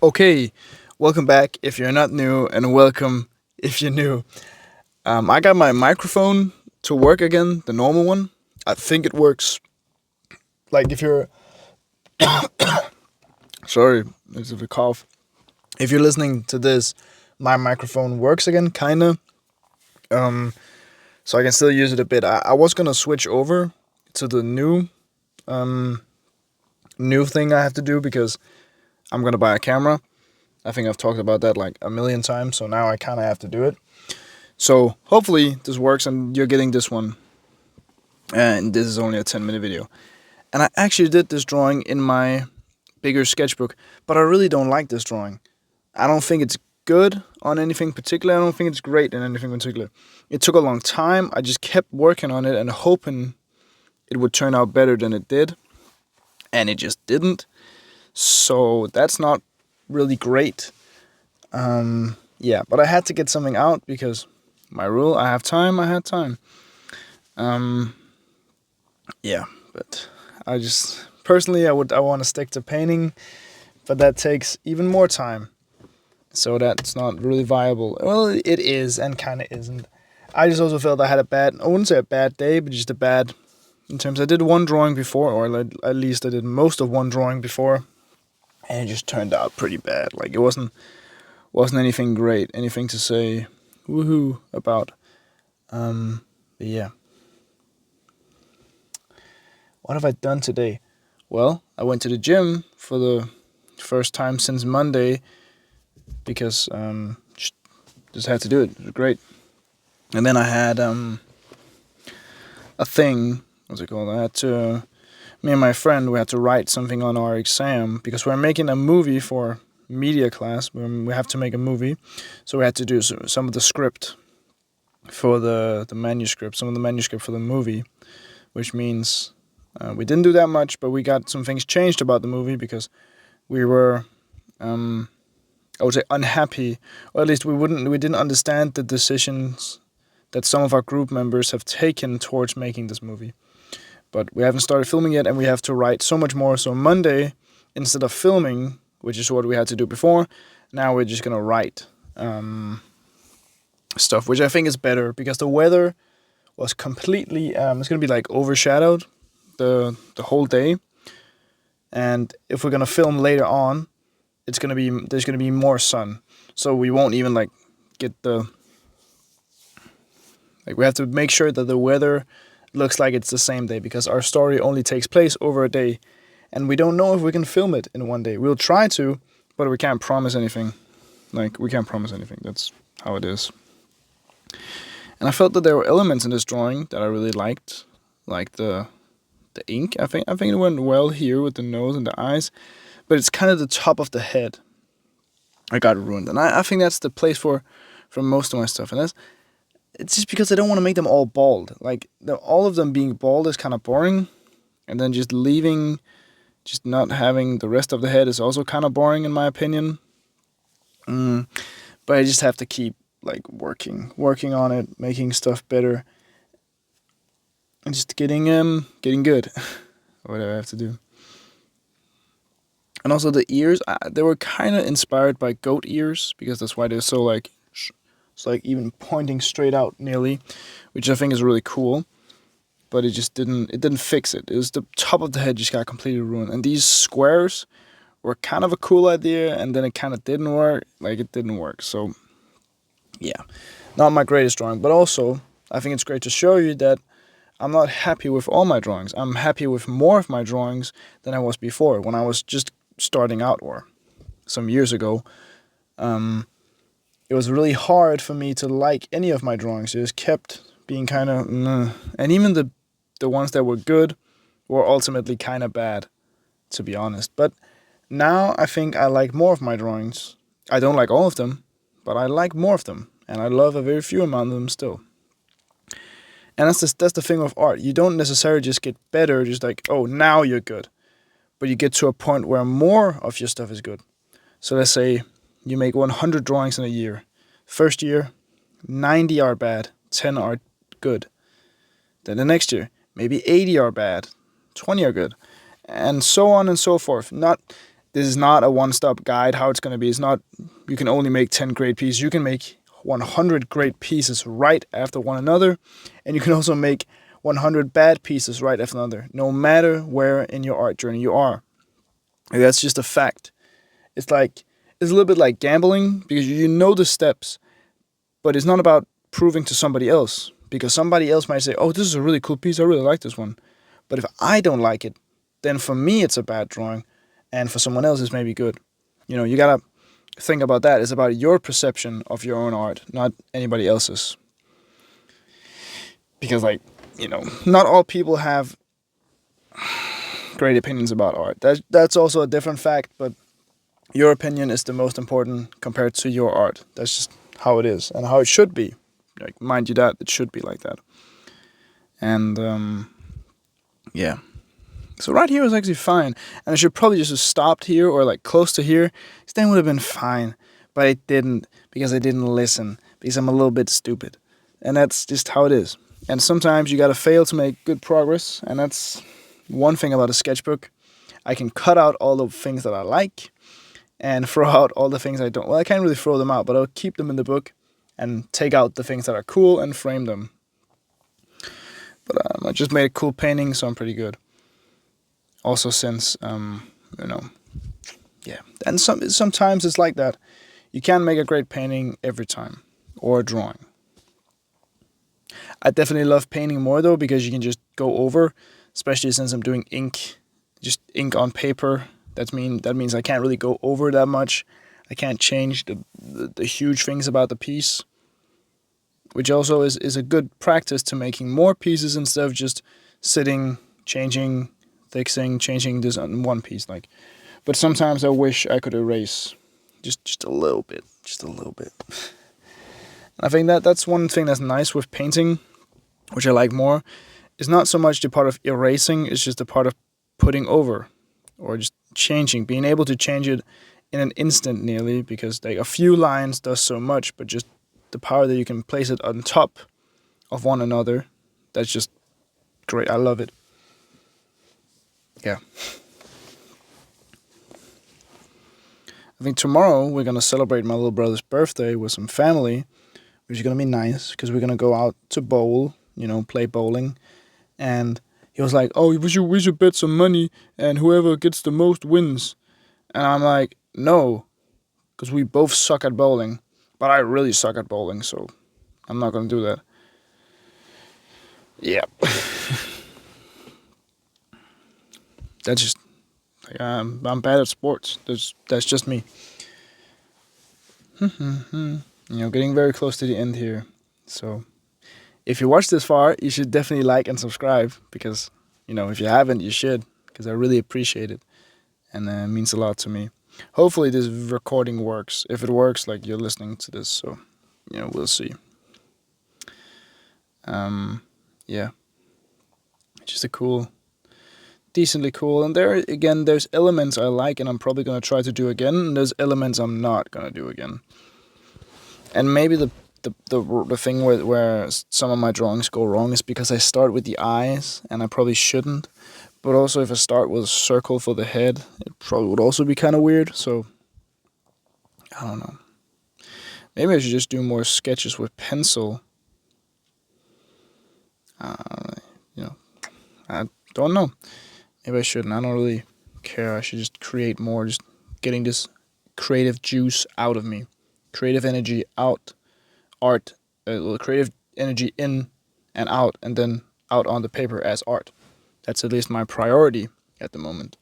Okay, welcome back if you're not new, and welcome if you're new. I got my microphone to work again, the normal one. I think it works. Like if you're, sorry, there's a cough. If you're listening to this, my microphone works again, kinda. Um, so I can still use it a bit. I was gonna switch over to the um, new thing I have to do because I'm gonna buy a camera. I think I've talked about that like a million times, so now I kind of have to do it. So hopefully this works and you're getting this one. And this is only a 10-minute video. And I actually did this drawing in my bigger sketchbook, but I really don't like this drawing. I don't think it's good on anything particular. I don't think it's great in anything particular. It took a long time. I just kept working on it and hoping it would turn out better than it did. And it just didn't. So that's not really great. Yeah, but I had to get something out because my rule, I have time, I had time. Um, yeah, but I just personally I want to stick to painting, but that takes even more time. So that's not really viable. Well, it is and kind of isn't. I just also felt I had I wouldn't say a bad day, but just a bad in terms I did one drawing before, or at least I did most of one drawing before, and it just turned out pretty bad. Like it wasn't anything great, anything to say woohoo about. But yeah. What have I done today? Well, I went to the gym for the first time since Monday because just had to do it. It was great. And then I had a thing. What's it called? I had to. Me and my friend, we had to write something on our exam because we're making a movie for media class. We have to make a movie, so we had to do some of the script for the manuscript, some of the manuscript for the movie, which means we didn't do that much, but we got some things changed about the movie because we were, I would say, unhappy, or at least we didn't understand the decisions that some of our group members have taken towards making this movie. But we haven't started filming yet, and we have to write so much more. So Monday, instead of filming, which is what we had to do before, now we're just gonna write stuff, which I think is better because the weather was completely. It's gonna be like overshadowed the whole day, and if we're gonna film later on, there's gonna be more sun, so we won't even like get the like we have to make sure that the weather looks like it's the same day because our story only takes place over a day, and we don't know if we can film it in one day. We'll try to, but we can't promise anything. Like we can't promise anything. That's how it is. And I felt that there were elements in this drawing that I really liked, like the ink. I think it went well here with the nose and the eyes, but it's kind of the top of the head. I got ruined, and I think that's the place for most of my stuff. And it's just because I don't want to make them all bald. Like all of them being bald is kind of boring, and then just not having the rest of the head is also kind of boring in my opinion. But I just have to keep like working on it, making stuff better, and just getting good. Whatever I have to do. And also the ears, they were kind of inspired by goat ears because that's why they're so like, it's like even pointing straight out nearly, which I think is really cool. But it didn't fix it. It was the top of the head just got completely ruined. And these squares were kind of a cool idea, and then it kind of didn't work. Like it didn't work. So yeah, not my greatest drawing. But also, I think it's great to show you that I'm not happy with all my drawings. I'm happy with more of my drawings than I was before when I was just starting out or some years ago. It was really hard for me to like any of my drawings. It just kept being kind of, and even the ones that were good were ultimately kind of bad, to be honest. But now I think I like more of my drawings. I don't like all of them, but I like more of them, and I love a very few amount of them still. And that's the thing with art. You don't necessarily just get better, just like, oh, now you're good. But you get to a point where more of your stuff is good. So let's say you make 100 drawings in a year. First year, 90 are bad, 10 are good. Then the next year, maybe 80 are bad, 20 are good, and so on and so forth. Not This is not a one-stop guide how it's going to be. It's not you can only make 10 great pieces. You can make 100 great pieces right after one another, and you can also make 100 bad pieces right after another, no matter where in your art journey you are. And that's just a fact. It's a little bit like gambling, because you know the steps, but it's not about proving to somebody else, because somebody else might say, "Oh, this is a really cool piece. I really like this one." But if I don't like it, then for me it's a bad drawing, and for someone else it's maybe good. You gotta think about that. It's about your perception of your own art, not anybody else's. Because not all people have great opinions about art. That's also a different fact, but your opinion is the most important compared to your art. That's just how it is and how it should be. Mind you that it should be like that. And yeah. So right here was actually fine, and I should probably just have stopped here or close to here. Then would have been fine, but I didn't, because I didn't listen, because I'm a little bit stupid, and that's just how it is. And sometimes you gotta fail to make good progress, and that's one thing about a sketchbook. I can cut out all the things that I like, and throw out all the things I don't. Well, I can't really throw them out, but I'll keep them in the book, and take out the things that are cool and frame them. But I just made a cool painting, so I'm pretty good. Also, since yeah, and sometimes it's like that. You can't make a great painting every time, or a drawing. I definitely love painting more though, because you can just go over, especially since I'm doing just ink on paper. That means I can't really go over that much. I can't change the huge things about the piece, which also is a good practice to making more pieces instead of just sitting, changing, fixing, changing this on one piece. But sometimes I wish I could erase just a little bit, And I think that's one thing that's nice with painting, which I like more. It's not so much the part of erasing; it's just the part of putting over, or just changing, being able to change it in an instant nearly, because a few lines does so much, but just the power that you can place it on top of one another, that's just great. I love it. Yeah. I think tomorrow we're gonna celebrate my little brother's birthday with some family, which is gonna be nice, because we're gonna go out to bowl, play bowling. And he was like, "Oh, we should bet some money, and whoever gets the most wins." And I'm like, "No, because we both suck at bowling, but I really suck at bowling, so I'm not gonna do that." Yeah. That's just I'm bad at sports. That's just me. Getting very close to the end here. So if you watched this far, you should definitely like and subscribe, because if you haven't, you should, because I really appreciate it, and it means a lot to me. Hopefully this recording works. If it works, you're listening to this, so we'll see. Yeah, just decently cool. And there's elements I like and I'm probably gonna try to do again, and there's elements I'm not gonna do again. And maybe the thing where some of my drawings go wrong is because I start with the eyes, and I probably shouldn't. But also, if I start with a circle for the head, it probably would also be kind of weird. So I don't know. Maybe I should just do more sketches with pencil. I don't know. Maybe I shouldn't. I don't really care. I should just create more. Just getting this creative juice out of me, creative energy out, art, creative energy in and out, and then out on the paper as art. That's at least my priority at the moment.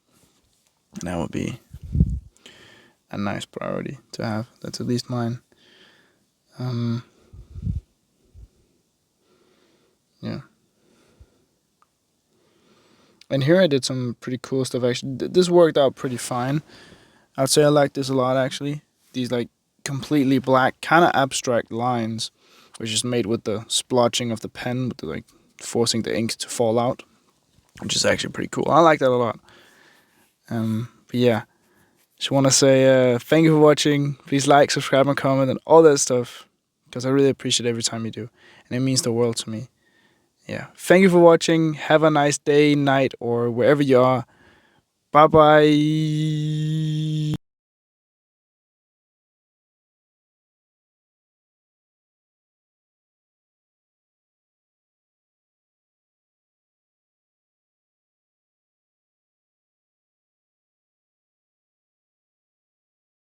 And that would be a nice priority to have. That's at least mine. Yeah. And here I did some pretty cool stuff, actually. This worked out pretty fine. I would say I like this a lot, actually. These, completely black, kind of abstract lines, which is made with the splotching of the pen, with the, forcing the ink to fall out, which is actually pretty cool. I like that a lot. But yeah, just want to say thank you for watching. Please like, subscribe, and comment, and all that stuff, because I really appreciate every time you do, and it means the world to me. Yeah, thank you for watching. Have a nice day, night, or wherever you are. Bye bye.